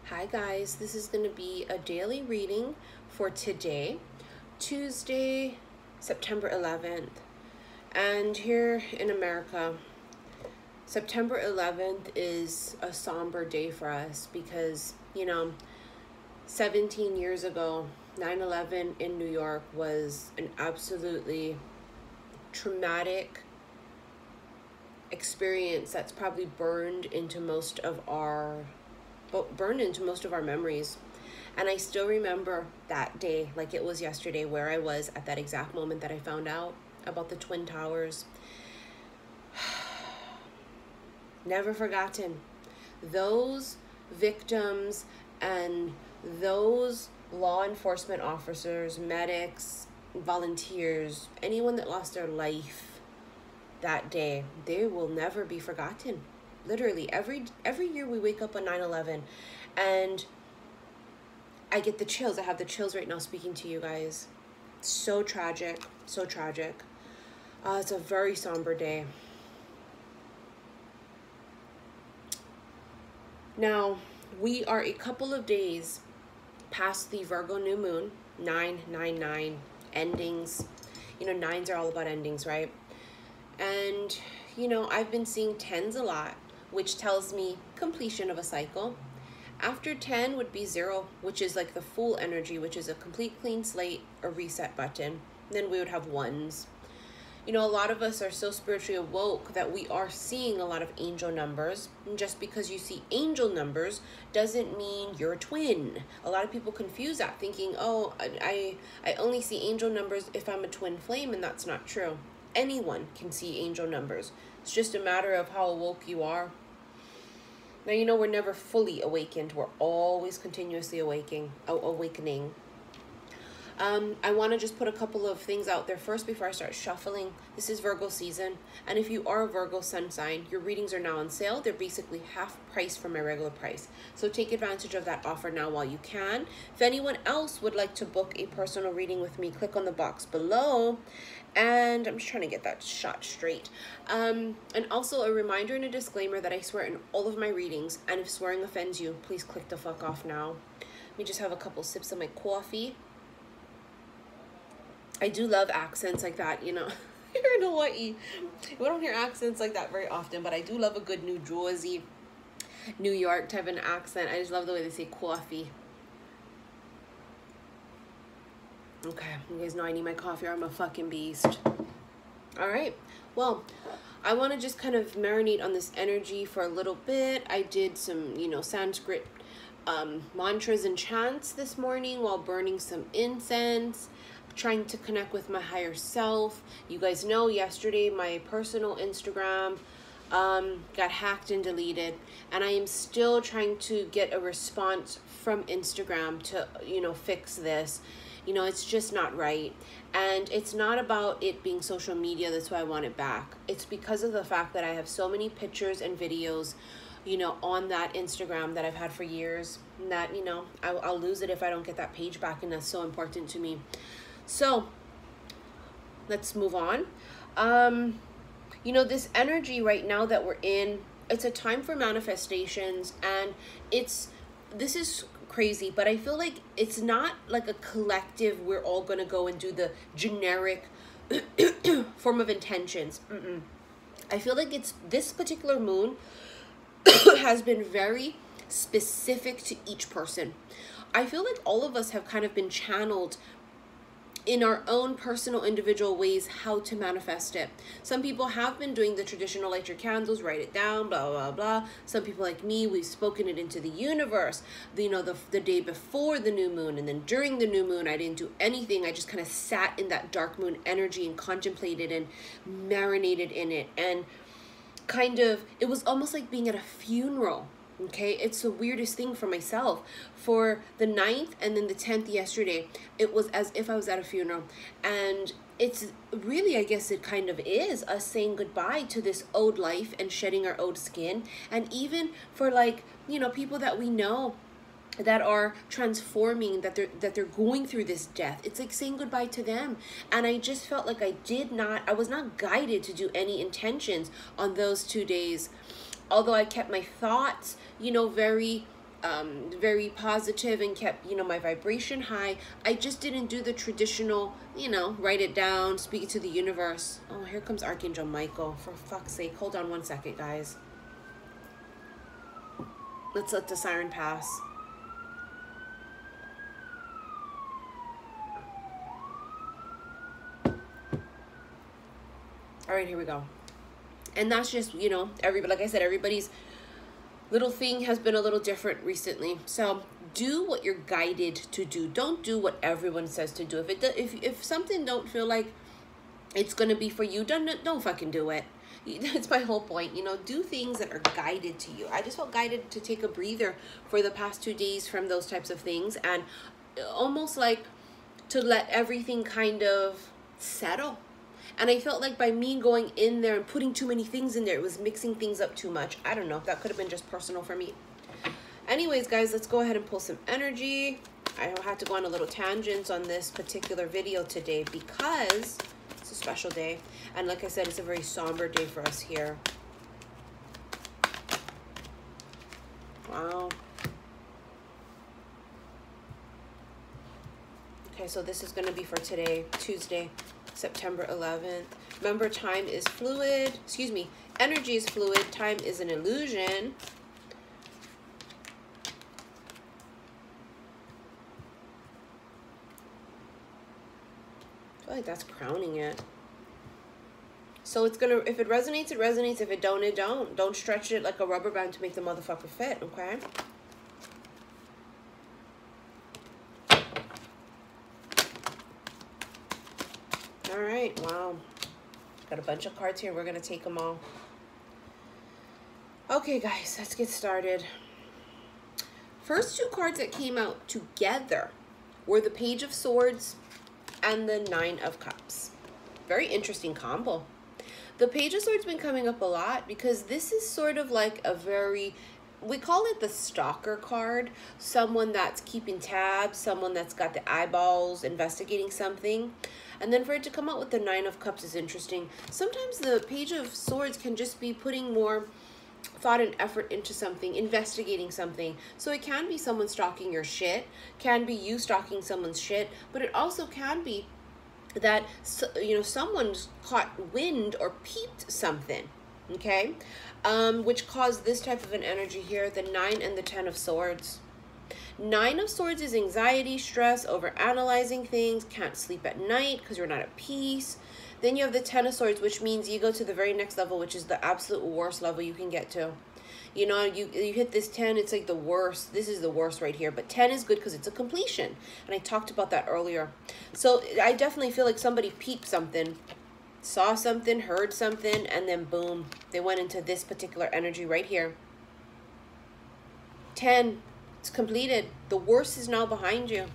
Hi guys, this is going to be a daily reading for today, Tuesday, September 11th. And here in America, September 11th is a somber day for us because, 17 years ago, 9/11 in New York was an absolutely traumatic experience that's probably burned into most of our memories. And I still remember that day like it was yesterday, where I was at that exact moment that I found out about the Twin Towers. Never forgotten. Those victims and those law enforcement officers, medics, volunteers, anyone that lost their life that day, they will never be forgotten. Literally every year we wake up on 9/11 and I get the chills. I have the chills right now speaking to you guys. So tragic, so tragic. It's a very somber day. Now, we are a couple of days past the Virgo new moon, 999, endings. Nines are all about endings, right? And, I've been seeing 10s a lot, which tells me completion of a cycle. After 10 would be 0, which is like the full energy, which is a complete clean slate, a reset button. Then we would have 1s. A lot of us are so spiritually awoke that we are seeing a lot of angel numbers. And just because you see angel numbers doesn't mean you're a twin. A lot of people confuse that, thinking, oh, I only see angel numbers if I'm a twin flame, and that's not true. Anyone can see angel numbers. It's just a matter of how awoke you are. Now, we're never fully awakened. We're always continuously awakening. I want to just put a couple of things out there first before I start shuffling. This is Virgo season, and if you are a Virgo sun sign, your readings are now on sale. They're basically half price from my regular price. So take advantage of that offer now while you can. If anyone else would like to book a personal reading with me, click on the box below. And I'm just trying to get that shot straight. And also a reminder and a disclaimer that I swear in all of my readings, and if swearing offends you, please click the fuck off now. Let me just have a couple sips of my coffee. I do love accents like that, Here in Hawaii, we don't hear accents like that very often, but I do love a good New Jersey, New York type of accent. I just love the way they say coffee. Okay, you guys know I need my coffee or I'm a fucking beast. All right, well, I want to just kind of marinate on this energy for a little bit. I did some, Sanskrit mantras and chants this morning while burning some incense, trying to connect with my higher self. You guys know yesterday my personal Instagram got hacked and deleted, and I am still trying to get a response from Instagram to, fix this. It's just not right. And it's not about it being social media. That's why I want it back. It's because of the fact that I have so many pictures and videos, on that Instagram that I've had for years, and that, I'll lose it if I don't get that page back. And that's so important to me. So let's move on. This energy right now that we're in, it's a time for manifestations, and this is crazy, but I feel like it's not like a collective, we're all gonna go and do the generic form of intentions. I feel like this particular moon has been very specific to each person. I feel like all of us have kind of been channeled in our own personal individual ways how to manifest it. Some people have been doing the traditional light your candles, write it down, blah, blah, blah. Some people like me, we've spoken it into the universe, the day before the new moon. And then during the new moon, I didn't do anything. I just kind of sat in that dark moon energy and contemplated and marinated in it. And it was almost like being at a funeral. Okay, it's the weirdest thing for myself. For the 9th and then the 10th yesterday, it was as if I was at a funeral. And it's really, I guess it kind of is us saying goodbye to this old life and shedding our old skin. And even for people that we know that are transforming, that they're going through this death, it's like saying goodbye to them. And I just felt like I was not guided to do any intentions on those 2 days. Although I kept my thoughts, very very positive and kept, you know, my vibration high. I just didn't do the traditional, you know, write it down, speak it to the universe. Oh, here comes Archangel Michael. For fuck's sake. Hold on one second, guys. Let's let the siren pass. All right, here we go. And that's just, you know, like I said, everybody's little thing has been a little different recently. So do what you're guided to do. Don't do what everyone says to do. If something don't feel like it's going to be for you, don't fucking do it. That's my whole point. You know, do things that are guided to you. I just felt guided to take a breather for the past 2 days from those types of things, and almost like to let everything kind of settle. And I felt like by me going in there and putting too many things in there, it was mixing things up too much. I don't know. That could have been just personal for me. Anyways, guys, let's go ahead and pull some energy. I had to go on a little tangent on this particular video today because it's a special day. And like I said, it's a very somber day for us here. Wow. Okay, so this is going to be for today, Tuesday, September 11th. Remember, time is fluid. Excuse me. Energy is fluid. Time is an illusion. I feel like that's crowning it. So it's gonna, if it resonates, it resonates. If it don't, it don't. Don't stretch it like a rubber band to make the motherfucker fit, okay? All right, wow. Got a bunch of cards here. We're gonna take them all. Okay, guys, let's get started. First 2 cards that came out together were the Page of Swords and the 9 of Cups. Very interesting combo. The Page of Swords been coming up a lot because this is sort of like a very, we call it the stalker card. Someone that's keeping tabs, someone that's got the eyeballs, investigating something. And then for it to come out with the 9 of Cups is interesting. Sometimes the Page of Swords can just be putting more thought and effort into something, investigating something. So it can be someone stalking your shit, can be you stalking someone's shit, but it also can be that, you know, someone's caught wind or peeped something, okay? Which caused this type of an energy here, the 9 and the 10 of Swords. 9 of Swords is anxiety, stress, over analyzing things, can't sleep at night because you're not at peace. Then you have the 10 of Swords, which means you go to the very next level, which is the absolute worst level you can get to. You know, you hit this 10, it's like the worst. This is the worst right here. But 10 is good because it's a completion. And I talked about that earlier. So I definitely feel like somebody peeped something, saw something, heard something, and then boom, they went into this particular energy right here. 10, it's completed. The worst is now behind you.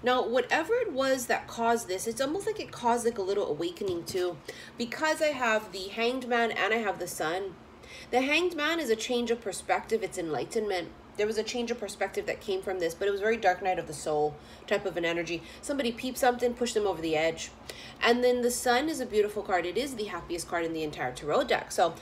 Now, whatever it was that caused this, it's almost like it caused like a little awakening too. Because I have the Hanged Man and I have the Sun. The Hanged Man is a change of perspective. It's enlightenment. There was a change of perspective that came from this, but it was very dark night of the soul type of an energy. Somebody peeped something, pushed them over the edge. And then the Sun is a beautiful card. It is the happiest card in the entire tarot deck. So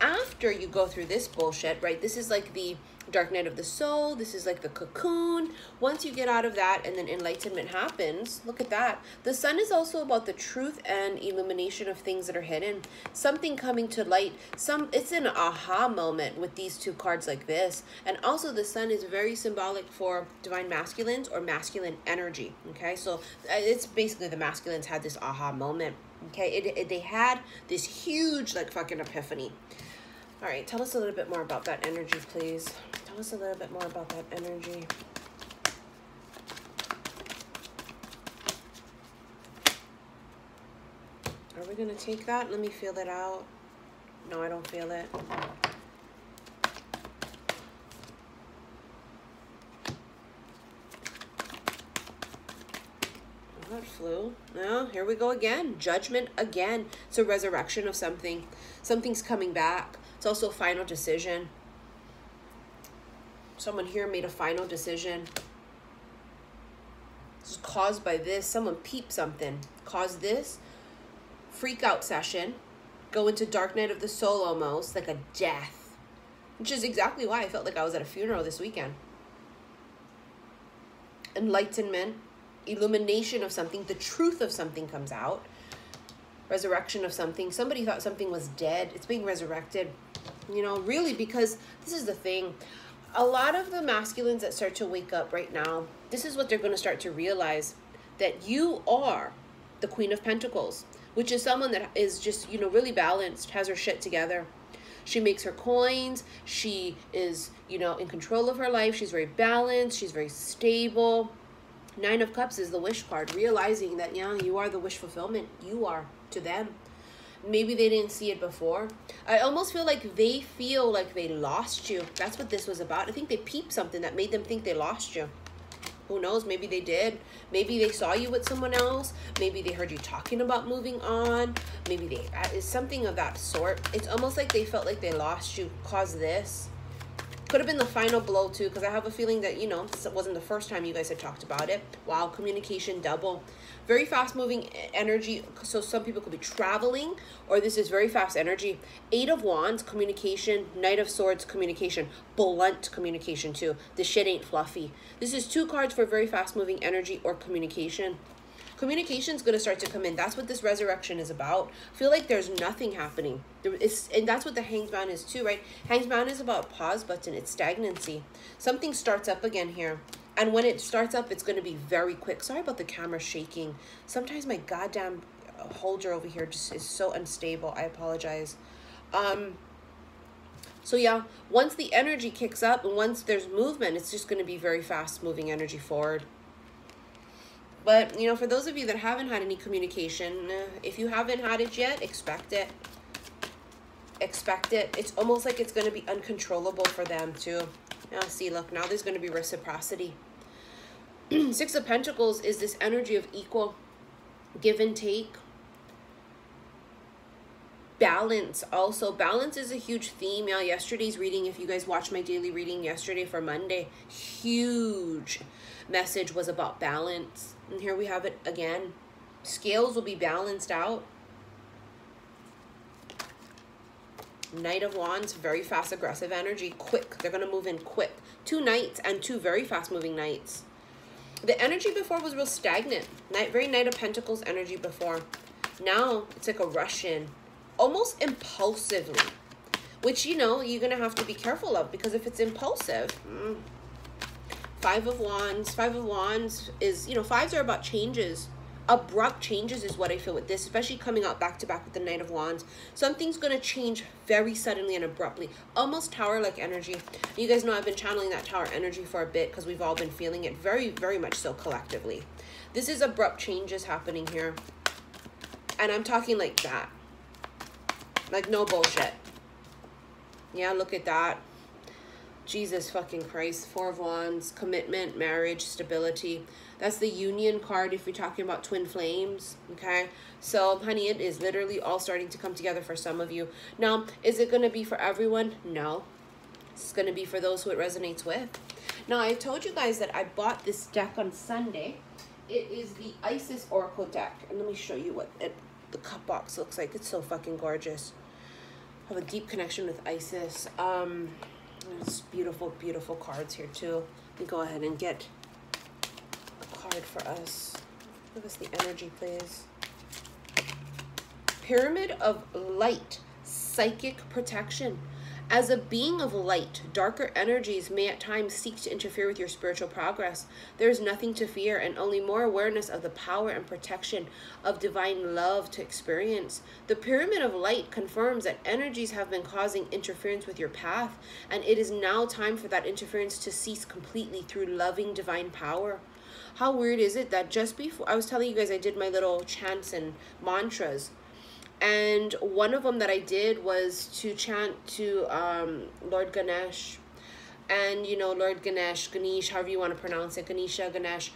after you go through this bullshit, right, this is like the dark night of the soul. This is like the cocoon. Once you get out of that and then enlightenment happens, look at that. The Sun is also about the truth and illumination of things that are hidden. Something coming to light. It's an aha moment with these 2 cards like this. And also the Sun is very symbolic for divine masculines or masculine energy. Okay, so it's basically the masculines had this aha moment. Okay, they had this huge like fucking epiphany. All right, tell us a little bit more about that energy, please. Tell us a little bit more about that energy. Are we going to take that? Let me feel it out. No, I don't feel it. That flew. No, here we go again. Judgment again. It's a resurrection of something. Something's coming back. It's also a final decision. Someone here made a final decision. This is caused by this. Someone peeped something. Caused this. Freak out session. Go into dark night of the soul almost. Like a death. which is exactly why I felt like I was at a funeral this weekend. Enlightenment, illumination of something, the truth of something comes out. Resurrection of something. Somebody thought something was dead. It's being resurrected. You know, really, because this is the thing. A lot of the masculines that start to wake up right now, this is what they're going to start to realize, that you are the Queen of Pentacles, which is someone that is just, you know, really balanced, has her shit together. She makes her coins. She is, you know, in control of her life. She's very balanced. She's very stable. Nine of Cups is the wish card, realizing that, yeah, you are the wish fulfillment. You are to them. Maybe they didn't see it before. I almost feel like they feel like they lost you. That's what this was about. I think they peeped something that made them think they lost you. Who knows? Maybe they did. Maybe they saw you with someone else. Maybe they heard you talking about moving on. Maybe they, it's something of that sort. It's almost like they felt like they lost you because this. Could have been the final blow too, because I have a feeling that, you know, this wasn't the first time you guys had talked about it. Wow, communication double. Very fast moving energy. So some people could be traveling, or this is very fast energy. Eight of Wands, communication. Knight of Swords, communication. Blunt communication too. This shit ain't fluffy. This is two cards for very fast moving energy or communication. Communication is going to start to come in. That's what this resurrection is about. I feel like there's nothing happening. And that's what the Hanged Man is too, right? Hanged Man is about pause button. It's stagnancy. Something starts up again here. And when it starts up, it's going to be very quick. Sorry about the camera shaking. Sometimes my goddamn holder over here just is so unstable. I apologize. So yeah, once the energy kicks up and once there's movement, it's just going to be very fast moving energy forward. But, you know, for those of you that haven't had any communication, if you haven't had it yet, expect it. Expect it. It's almost like it's going to be uncontrollable for them too. Now, see, look, now there's going to be reciprocity. Six of Pentacles is this energy of equal give and take. Balance also. Balance is a huge theme. Now, yesterday's reading, if you guys watched my daily reading yesterday for Monday, huge message was about balance. And here we have it again. Scales will be balanced out. Knight of Wands, very fast, aggressive energy. Quick. They're going to move in quick. Two knights and two very fast moving knights. The energy before was real stagnant. Very Knight of Pentacles energy before. Now it's like a rush in. Almost impulsively. Which, you know, you're going to have to be careful of. Because if it's impulsive... Five of Wands. Five of Wands is, you know, fives are about changes. Abrupt changes is what I feel with this, especially coming out back to back with the Knight of Wands. Something's going to change very suddenly and abruptly. Almost Tower-like energy. You guys know I've been channeling that Tower energy for a bit because we've all been feeling it very, very much so collectively. This is abrupt changes happening here. And I'm talking like that. Like no bullshit. Yeah, look at that. Jesus fucking Christ. Four of Wands, commitment, marriage, stability. That's the Union card if you're talking about twin flames, okay? So, honey, it is literally all starting to come together for some of you. Now, is it going to be for everyone? No. It's going to be for those who it resonates with. Now, I told you guys that I bought this deck on Sunday. It is the Isis Oracle deck. And let me show you what the cup box looks like. It's so fucking gorgeous. I have a deep connection with Isis. There's beautiful, beautiful cards here too. Let me go ahead and get a card for us. Give us the energy, please. Pyramid of Light, psychic protection. As a being of light, darker energies may at times seek to interfere with your spiritual progress. There is nothing to fear and only more awareness of the power and protection of divine love to experience. The Pyramid of Light confirms that energies have been causing interference with your path, and it is now time for that interference to cease completely through loving divine power. How weird is it that just before, I was telling you guys I did my little chants and mantras, and one of them that I did was to chant to Lord Ganesh. And, you know, Lord Ganesh, however you want to pronounce it, Ganesha, Ganesh,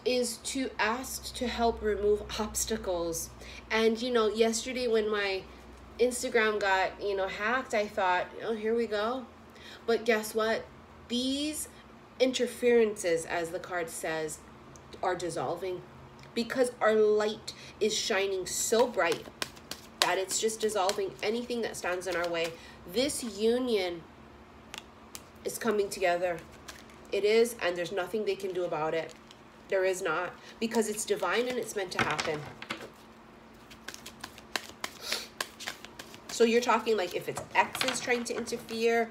is to ask to help remove obstacles. And, you know, yesterday when my Instagram got, you know, hacked, I thought, oh, here we go. But guess what? These interferences, as the card says, are dissolving. Because our light is shining so bright that it's just dissolving anything that stands in our way. This union is coming together. It is, and there's nothing they can do about it. There is not, because it's divine and it's meant to happen. So you're talking like if it's exes trying to interfere,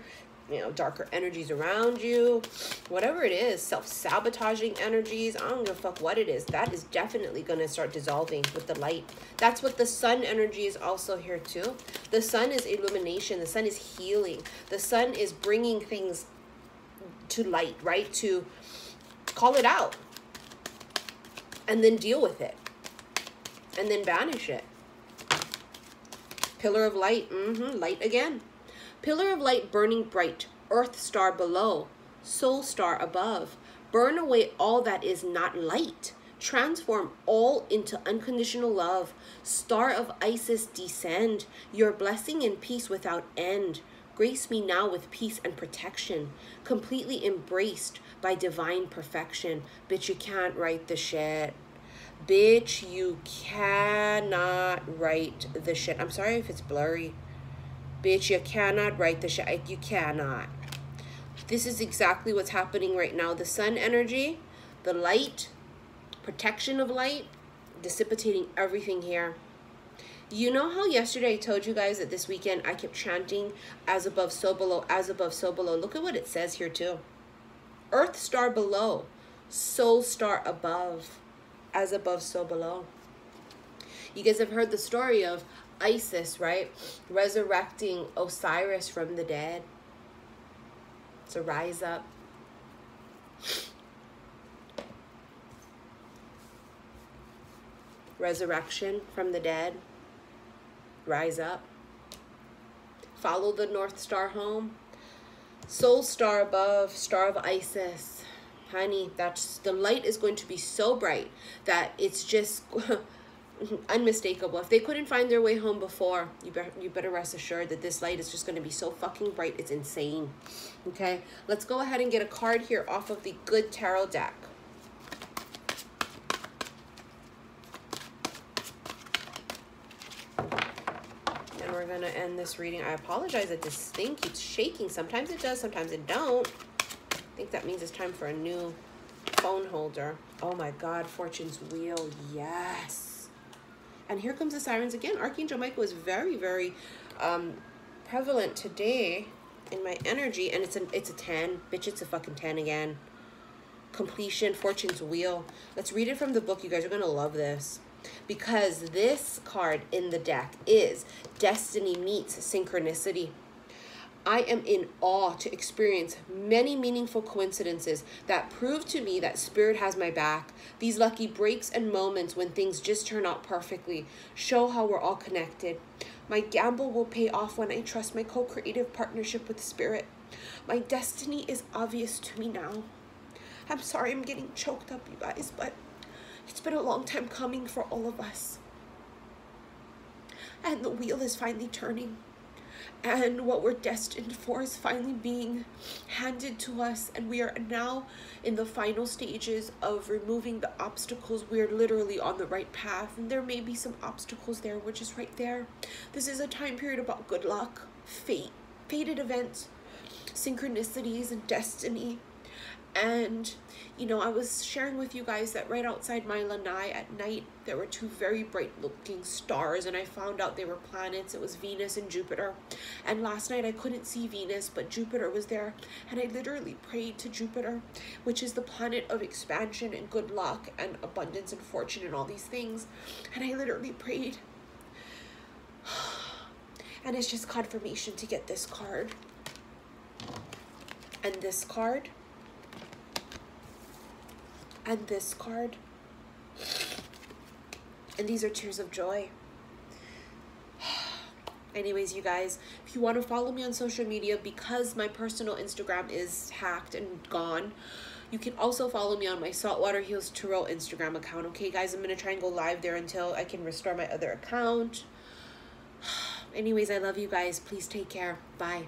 you know, darker energies around you, whatever it is, self-sabotaging energies, I don't give a fuck what it is, that is definitely going to start dissolving with the light. That's what the sun energy is also here too. The sun is illumination. The sun is healing. The sun is bringing things to light, right? To call it out and then deal with it and then banish it. Pillar of light, light again. Pillar of light burning bright, earth star below, soul star above. Burn away all that is not light. Transform all into unconditional love. Star of Isis descend, your blessing and peace without end. Grace me now with peace and protection, completely embraced by divine perfection. Bitch, you can't write the shit. Bitch, you cannot write the shit. I'm sorry if it's blurry. Bitch, you cannot write the shit. You cannot. This is exactly what's happening right now. The sun energy, the light, protection of light, dissipating everything here. You know how yesterday I told you guys that this weekend I kept chanting as above, so below, as above, so below. Look at what it says here too. Earth star below, soul star above, as above, so below. You guys have heard the story of Isis, right? Resurrecting Osiris from the dead. So rise up. Resurrection from the dead. Rise up. Follow the North Star home. Soul star above, star of Isis. Honey, that's, the light is going to be so bright that it's just unmistakable. If they couldn't find their way home before, you better rest assured that this light is just going to be so fucking bright. It's insane. Okay, let's go ahead and get a card here off of the Good Tarot deck. And we're going to end this reading. I apologize that this thing keeps shaking. Sometimes it does, sometimes it don't. I think that means it's time for a new phone holder. Oh my God, Fortune's Wheel, yes. And here comes the sirens again. Archangel Michael is very, very prevalent today in my energy. And it's a 10. Bitch, it's a fucking 10 again. Completion, Fortune's Wheel. Let's read it from the book. You guys are going to love this. Because this card in the deck is Destiny meets Synchronicity. I am in awe to experience many meaningful coincidences that prove to me that Spirit has my back. These lucky breaks and moments when things just turn out perfectly show how we're all connected. My gamble will pay off when I trust my co-creative partnership with Spirit. My destiny is obvious to me now. I'm sorry I'm getting choked up, you guys, but it's been a long time coming for all of us. And the wheel is finally turning. And what we're destined for is finally being handed to us. And we are now in the final stages of removing the obstacles. We're literally on the right path. And there may be some obstacles there. We're just right there. This is a time period about good luck, fate, fated events, synchronicities, and destiny. And, you know, I was sharing with you guys that right outside my lanai at night, there were two very bright looking stars, and I found out they were planets. It was Venus and Jupiter. And last night I couldn't see Venus, but Jupiter was there. And I literally prayed to Jupiter, which is the planet of expansion and good luck and abundance and fortune and all these things. And I literally prayed. And it's just confirmation to get this card. And this card. And this card. And these are tears of joy. Anyways, you guys, if you want to follow me on social media, because my personal Instagram is hacked and gone, you can also follow me on my Saltwater Heals Tarot Instagram account. Okay, guys, I'm going to try and go live there until I can restore my other account. Anyways, I love you guys. Please take care. Bye.